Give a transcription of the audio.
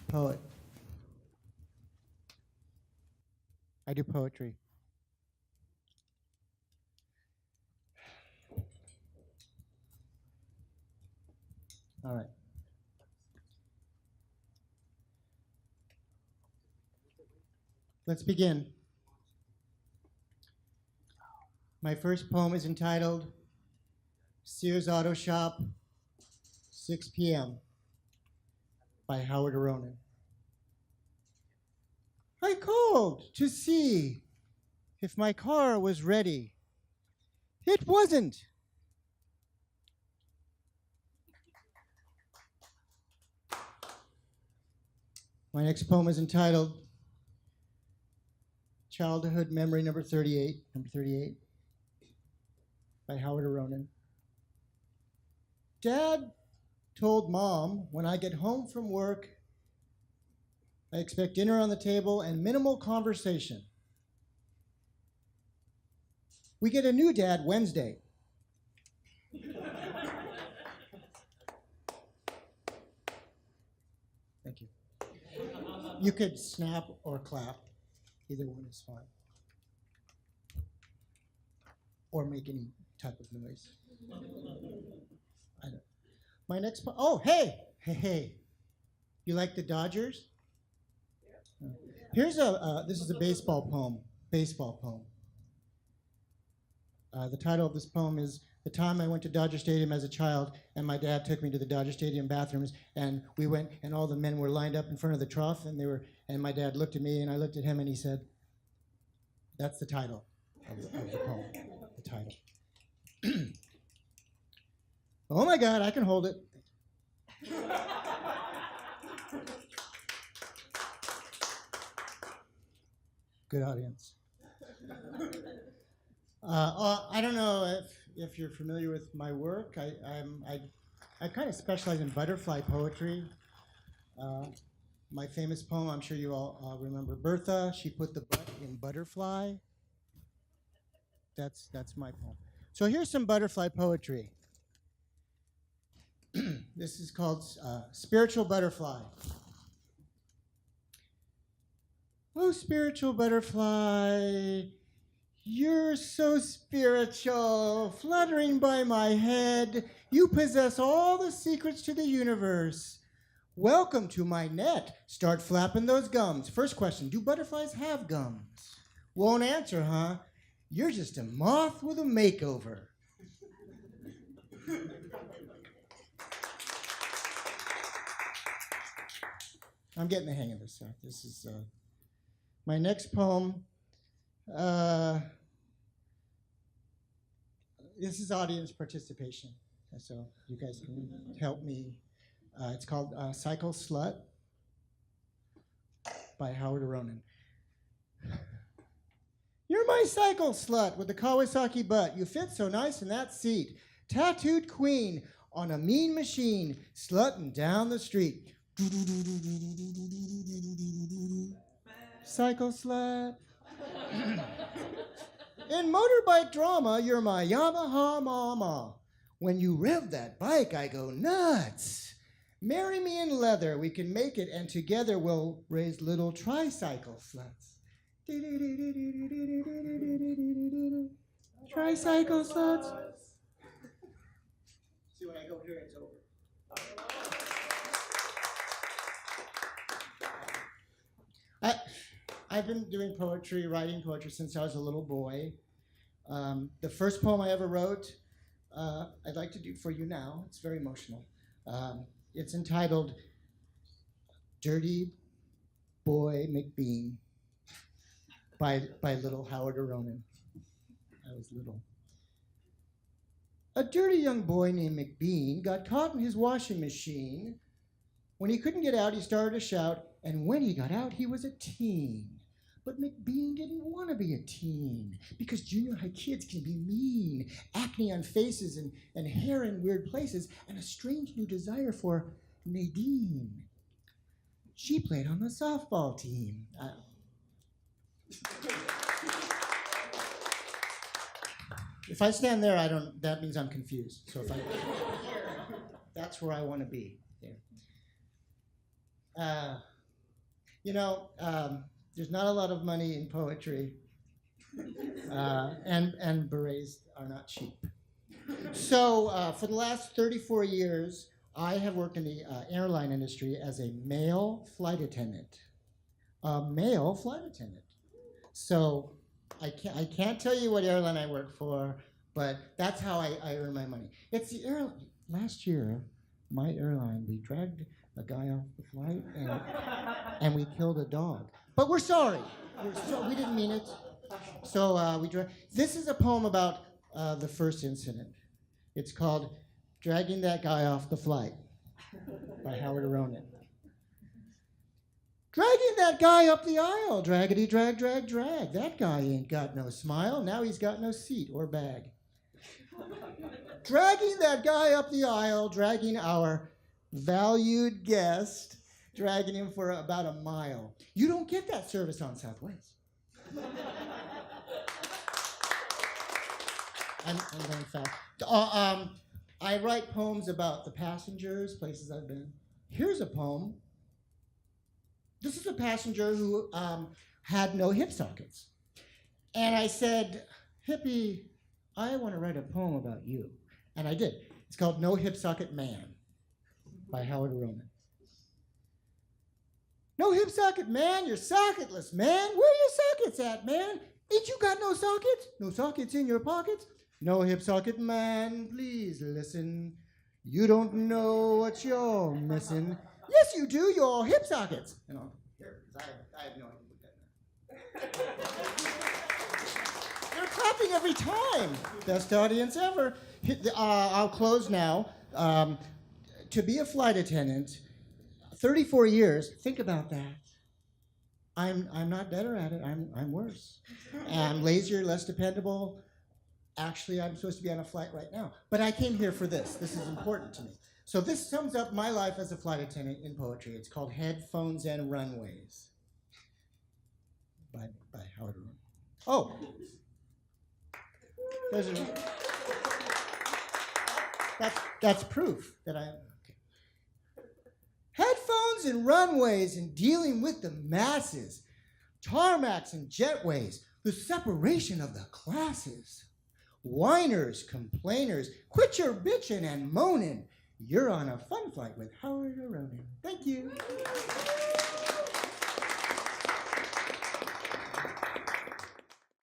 Poet. I do poetry. All right. Let's begin. My first poem is entitled Sears Auto Shop, 6 p.m. by Howard Aronin. I called to see if my car was ready. It wasn't. My next poem is entitled Childhood Memory number 38, by Howard Aronin. Dad told Mom when I get home from work, I expect dinner on the table and minimal conversation. We get a new dad Wednesday. Thank you. You could snap or clap. Either one is fine. Or make any type of noise. I don't. My next poem. Oh, hey. You like the Dodgers? Yeah. Here's this is a baseball poem. The title of this poem is The Time I Went to Dodger Stadium as a Child, and my dad took me to the Dodger Stadium bathrooms, and we went, and all the men were lined up in front of the trough, and my dad looked at me, and I looked at him, and he said, that's the title of the poem, the title. Oh my God, I can hold it. Good audience. I don't know if you're familiar with my work. I kind of specialize in butterfly poetry. My famous poem, I'm sure you all remember Bertha. She put the butt in butterfly. That's my poem. So here's some butterfly poetry. This is called Spiritual Butterfly. Oh, spiritual butterfly, you're so spiritual, fluttering by my head. You possess all the secrets to the universe. Welcome to my net. Start flapping those gums. First question, do butterflies have gums? Won't answer, huh? You're just a moth with a makeover. I'm getting the hang of this. This is my next poem. This is audience participation, so you guys can help me. It's called Cycle Slut by Howard Aronin. You're my cycle slut with the Kawasaki butt. You fit so nice in that seat. Tattooed queen on a mean machine, slutting down the street. Cycle slut. In motorbike drama, you're my Yamaha mama. When you rev that bike, I go nuts. Marry me in leather, we can make it, and together we'll raise little tricycle sluts. Tricycle sluts. See, when I go here, it's over. I've been doing poetry, writing poetry since I was a little boy. The first poem I ever wrote, I'd like to do for you now. It's very emotional. It's entitled Dirty Boy McBean by little Howard Aronin. I was little. A dirty young boy named McBean got caught in his washing machine. When he couldn't get out, he started to shout, and when he got out, he was a teen. But McBean didn't want to be a teen because junior high kids can be mean, acne on faces and hair in weird places, and a strange new desire for Nadine. She played on the softball team. If I stand there, that means I'm confused. So that's where I want to be. There. You know, there's not a lot of money in poetry, and berets are not cheap. So for the last 34 years, I have worked in the airline industry as a male flight attendant. A male flight attendant. So I can't tell you what airline I work for, but that's how I earn my money. It's the airline. Last year, my airline, we dragged a guy off the flight and we killed a dog. But we're sorry. We didn't mean it. So this is a poem about the first incident. It's called Dragging That Guy Off the Flight by Howard Aronin. Dragging that guy up the aisle, draggity drag, drag, drag. That guy ain't got no smile, now he's got no seat or bag. Dragging that guy up the aisle, dragging our valued guest, dragging him for about a mile. You don't get that service on Southwest. I'm going fast. I write poems about the passengers, places I've been. Here's a poem. This is a passenger who had no hip sockets. And I said, Hippie, I want to write a poem about you. And I did. It's called No Hip Socket Man by Howard Aronin. No hip socket man, you're socketless, man. Where your sockets at, man? Ain't you got no sockets? No sockets in your pockets? No hip socket man, please listen. You don't know what you're missing. Yes, you do. Your hip sockets. And here, because I have no idea what that. They're clapping every time. Best audience ever. I'll close now. To be a flight attendant, 34 years. Think about that. I'm not better at it. I'm worse. I'm lazier, less dependable. Actually, I'm supposed to be on a flight right now. But I came here for this. This is important to me. So this sums up my life as a flight attendant in poetry. It's called Headphones and Runways by Howard Aronin. Oh. That's proof that I am. Okay. Headphones and runways and dealing with the masses. Tarmacs and jetways. The separation of the classes. Whiners, complainers, quit your bitching and moaning. You're on a fun flight with Howard Aronin. Thank you.